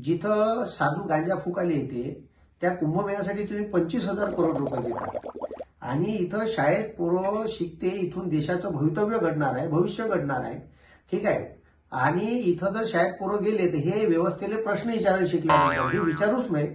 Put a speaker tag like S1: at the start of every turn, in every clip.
S1: जिथं साधू गांजा फुकायला येते त्या कुंभमेळ्यासाठी तुम्ही 25,000 करोड रुपये देता आणि इथं शाळेत पोरं शिकते, इथून देशाचं भवितव्य घडणार आहे, भविष्य घडणार आहे, ठीक आहे. आणि इथं जर शाळेत पोरं गेले तर हे व्यवस्थेले प्रश्न विचारायला शिकल्यानंतर हे विचारूच नाही,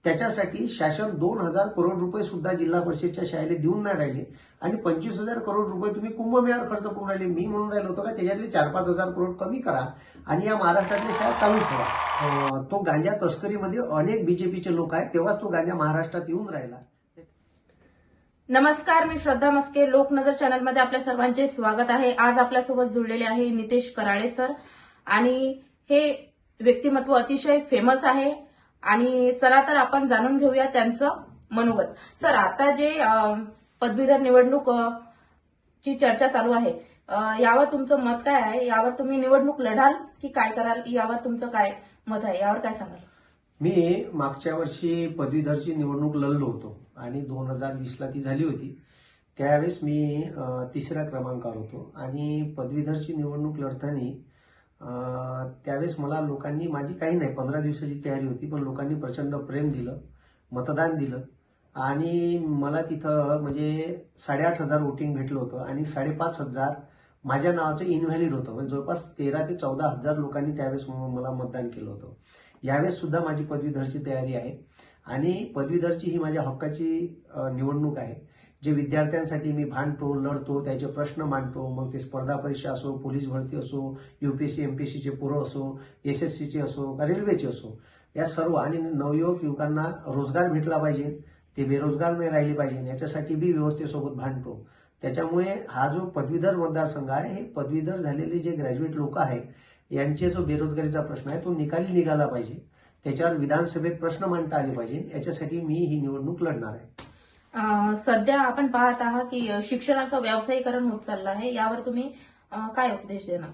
S1: त्याच्यासाठी शासन 2,000 करोड रुपये सुद्धा जिल्हा परिषदच्या शाळेला देऊन नाही राहिले आणि 25,000 करोड रुपये तुम्ही कुंभमेळ्यावर खर्च करून राहिले. मी म्हणून राहिलो होतो का त्याच्यातले 4-5,000 करोड कमी करा आणि या महाराष्ट्रातल्या शाळा चालू ठेवा. तो गांजा तस्करीमध्ये अनेक बीजेपीचे लोक आहेत, तेव्हाच तो गांजा महाराष्ट्रात येऊन राहिला.
S2: नमस्कार, मी श्रद्धा मस्के. लोकनजर चॅनलमध्ये आपल्या सर्वांचे स्वागत आहे. आज आपल्यासोबत जुळलेले आहे नितेश कराळे सर आणि हे व्यक्तिमत्व अतिशय फेमस आहे. आणि चला तर आपण जाणून घेऊया त्यांचं मनोगत. सर, आता जे पदवीधर निवडणूक ची चर्चा चालू आहे, यावर तुमचं मत काय आहे? यावर तुम्ही निवडणूक लढाल की काय कराल? यावर तुमचं काय मत आहे? यावर काय सांगाल?
S1: मी मागच्या वर्षी पदवीधरची निवडणूक लढलो होतो आणि 2020ला ती झाली होती. त्यावेळेस मी 3ऱ्या क्रमांकावर होतो आणि पदवीधरची निवडणूक लढताना त्यावेळेस मला लोकांनी, माझी काही नाही 15 दिवसाची तयारी होती, पण लोकांनी प्रचंड प्रेम दिलं, मतदान दिलं आणि मला तिथं म्हणजे 8,500 वोटिंग भेटलं होतं आणि 5,500 माझ्या नावाचं इनव्हॅलिड होतं. म्हणजे जवळपास 13,000 ते 14,000 लोकांनी त्यावेळेस मला मतदान केलं होतं. यावेळेस सुद्धा माझी पदवीधरची तयारी आहे आणि पदवीधरची ही माझ्या हक्काची निवडणूक आहे. जे विद्यार्थ्यांसाठी मी भांडतो, लढतो, त्याचे प्रश्न मांडतो, मग ते स्पर्धा परीक्षा असो, पोलीस भरती असो, UPSC MPSCचे पोरं असो, SSCचे असो का रेल्वेचे असो, या सर्व आणि नवयुवक युवकांना रोजगार भेटला पाहिजे, ते बेरोजगार नाही राहिले पाहिजे, याच्यासाठी बी व्यवस्थेसोबत भांडतो. त्याच्यामुळे हा जो पदवीधर मतदारसंघ आहे, हे पदवीधर झालेले जे ग्रॅज्युएट लोक आहेत यांचे जो बेरोजगारीचा प्रश्न आहे तो निकाली निघाला पाहिजे, त्याच्यावर विधानसभेत प्रश्न मांडता आले पाहिजे, याच्यासाठी मी ही निवडणूक लढणार आहे.
S2: सध्या आपण पाहत आहात की शिक्षणाचं व्यावसायीकरण होत चाललं आहे. यावर तुम्ही काय उपदेश देणार?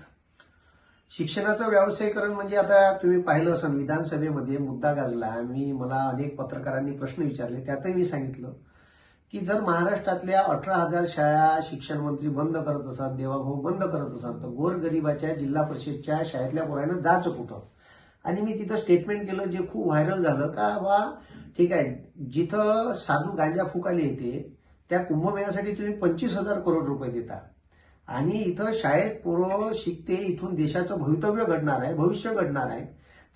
S1: शिक्षणाचं व्यावसायीकरण म्हणजे आता तुम्ही पाहिलं असाल विधानसभेमध्ये मुद्दा गाजला. मला अनेक पत्रकारांनी प्रश्न विचारले, त्यातही मी सांगितलं की जर महाराष्ट्रातल्या 18,000 शाळा शिक्षण मंत्री बंद करत असतात, देवाभाऊ बंद करत असतात, तर गोरगरिबाच्या जिल्हा परिषदच्या शाळेतल्या पोरांना जायचं कुठं? आणि मी तिथं स्टेटमेंट केलं जे खूप व्हायरल झालं का बा ठीक आहे, जिथं साधू गांजा फुकायला येते त्या कुंभमेळ्यासाठी तुम्ही 25,000 करोड रुपये देता आणि इथं शाळेत पोरं शिकते, इथून देशाचं भवितव्य घडणार आहे, भविष्य घडणार आहे,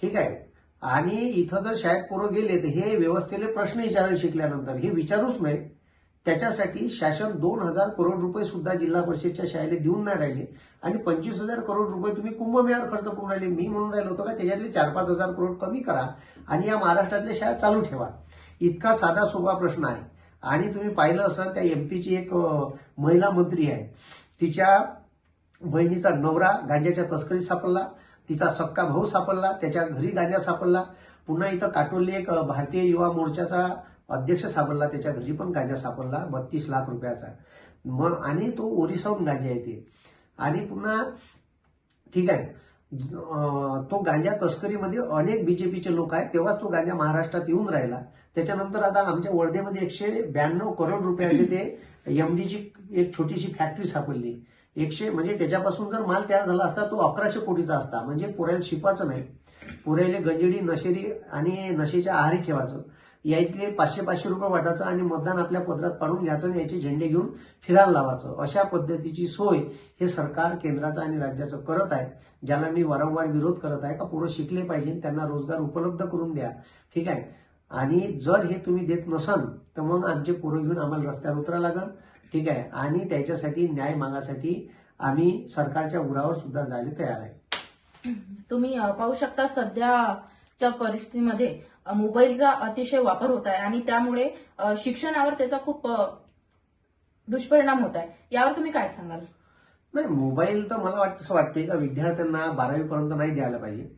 S1: ठीक आहे. आणि इथं जर शाळेत पोरं गेले तर हे व्यवस्थेले प्रश्न विचारायला शिकल्यानंतर हे विचारूच नाही, त्याच्यासाठी शासन 2,000 करोड रुपये सुद्धा जिल्हा परिषदच्या शाळेला देऊन नाही राहिले आणि 25,000 करोड रुपये तुम्ही कुंभमेळ्यावर खर्च करून राहिले. मी म्हणून राहिलो होतो का त्याच्यातले 4-5,000 करोड कमी करा आणि या महाराष्ट्रातल्या शाळा चालू ठेवा. इतका साधा सोपा प्रश्न आहे. आणि तुम्ही पाहिलं असं त्या MPची एक महिला मंत्री आहे, तिच्या बहिणीचा नवरा गांजाच्या तस्करीत सापडला, तिचा सक्का भाऊ सापडला, त्याच्या घरी गांजा सापडला. पुन्हा इथं काटोलले एक भारतीय युवा मोर्चाचा अध्यक्ष सापडला, त्याच्या घरी पण गांजा सापडला 32 लाख रुपयाचा. मग आणि तो ओरिसाहून गांजा येते आणि पुन्हा ठीक आहे, तो गांजा तस्करीमध्ये अनेक बीजेपीचे लोक आहेत, तेव्हाच तो गांजा महाराष्ट्रात येऊन राहिला. त्याच्यानंतर आता आमच्या वर्धेमध्ये 192 करोड रुपयाचे ते MDची एक छोटीशी फॅक्टरी सापडली. 100 म्हणजे त्याच्यापासून जर माल तयार झाला असता तो 1100 कोटीचा असता. म्हणजे पोऱ्याला शिकवायचं नाही, पोऱ्याला गंजेडी नशेरी आणि नशेच्या आहारी ठेवायचं, यायचे 500-500 रुपये वाटायचं आणि मतदान आपल्या पदरात पाडून घ्यायचं आणि याचे झेंडे घेऊन फिरायला लावायचं. अशा पद्धतीची सोय हे सरकार केंद्राचं आणि राज्याचं करत आहे, ज्याला मी वारंवार विरोध करत आहे का पोरं शिकले पाहिजे, त्यांना रोजगार उपलब्ध करून द्या, ठीक आहे. आणि जर हे तुम्ही देत नसाल तर मग आमचे पोरं घेऊन आम्हाला रस्त्यावर उतरावं लागेल, ठीक आहे. आणि त्याच्यासाठी न्याय मागासाठी आम्ही सरकारच्या उरावर सुद्धा जायला तयार आहे.
S2: तुम्ही पाहू शकता सध्याच्या परिस्थितीमध्ये मोबाईलचा अतिशय वापर होत आहे आणि त्यामुळे शिक्षणावर त्याचा खूप दुष्परिणाम होत आहे. यावर तुम्ही काय सांगाल?
S1: नाही, मोबाईल तर मला असं वाटते का विद्यार्थ्यांना 12वी पर्यंत नाही द्यायला पाहिजे.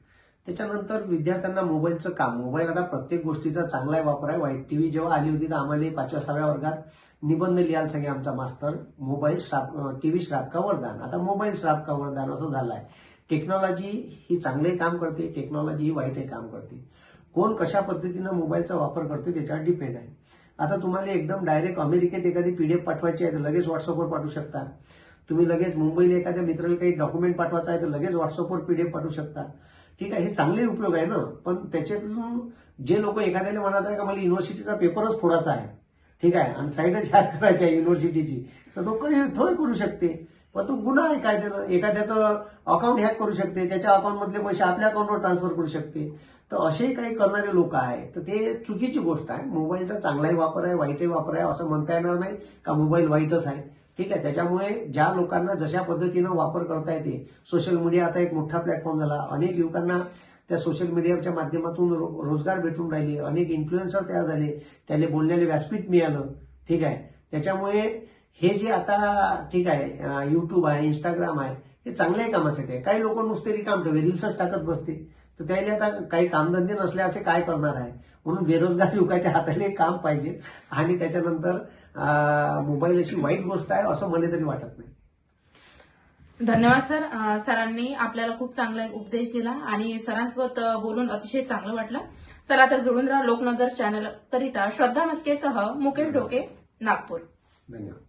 S1: त्याच्यानंतर विद्यार्थ्यांना मोबाईलचं काम, मोबाईल आता प्रत्येक गोष्टीचा चांगला वापर आहे. वाईट टीव्ही जेव्हा आली होती तर आम्हाला 5व्या-6व्या वर्गात निबंध लिहायला सांगे आमचा मास्तर, मोबाईल टीव्ही श्राप का वरदान. आता मोबाईल श्राप का वरदान असं झालं आहे. टेक्नॉलॉजी ही चांगले काम करते, टेक्नॉलॉजी ही वाईटही काम करते. कोण कशा पद्धतीनं मोबाईलचा वापर करते त्याच्यावर डिपेंड आहे. आता तुम्हाला एकदम डायरेक्ट अमेरिकेत एखादी PDF पाठवायची आहे तर लगेच व्हॉट्सअपवर पाठवू शकता. तुम्ही लगेच मुंबईला एखाद्या मित्राला काही डॉक्युमेंट पाठवायचं आहे तर लगेच व्हॉट्सअपवर PDF पाठवू शकता. ठीक आहे, हे चांगले उपयोग आहे ना. पण त्याच्यातून जे लोक एखाद्याला म्हणायचं आहे का मला युनिव्हर्सिटीचा पेपरच फोडायचा आहे, ठीक आहे, आणि साईडच हॅक करायची आहे युनिव्हर्सिटीची, तर तो तोही करू शकते. पण तो गुन्हा आहे कायद्यानं. एखाद्याचं अकाउंट हॅक करू शकते, त्याच्या अकाउंटमधले पैसे आपल्या अकाउंटवर ट्रान्सफर करू शकते. तर असेही काही करणारे लोक आहेत, तर ते चुकीची गोष्ट आहे. मोबाईलचा चांगलाही वापर आहे, वाईटही वापर आहे, असं म्हणता येणार नाही का मोबाईल वाईटच आहे, ठीक आहे. त्याच्यामुळे ज्या लोकांना जशा पद्धतीनं वापर करता येते, सोशल मीडिया आता एक मोठा प्लॅटफॉर्म झाला, अनेक युवकांना त्या सोशल मीडियाच्या माध्यमातून रोजगार भेटून राहिले, अनेक इन्फ्लुएन्सर तयार झाले, त्याला बोलण्याला व्यासपीठ मिळालं, ठीक आहे. त्याच्यामुळे हे जे आता ठीक आहे युट्यूब आहे, इंस्टाग्राम आहे, हे चांगल्याही कामासाठी आहे. काही लोक नुसते रिकाम ठेवे रील्सच टाकत बसते, तर त्याला आता काही कामधंदे नसल्यावर ते काय करणार आहे. म्हणून बेरोजगार युवकाच्या हाताने काम पाहिजे. आणि त्याच्यानंतर मोबाईल अशी वाईट गोष्ट आहे असं मला तरी वाटत नाही.
S2: धन्यवाद सर. सरांनी आपल्याला खूप चांगला एक उपदेश दिला आणि सरांसोबत बोलून अतिशय चांगलं वाटलं. चला तर जोडून राहा लोकनजर चॅनल करिता श्रद्धा मस्केसह मुकेश ढोके, नागपूर.
S1: धन्यवाद.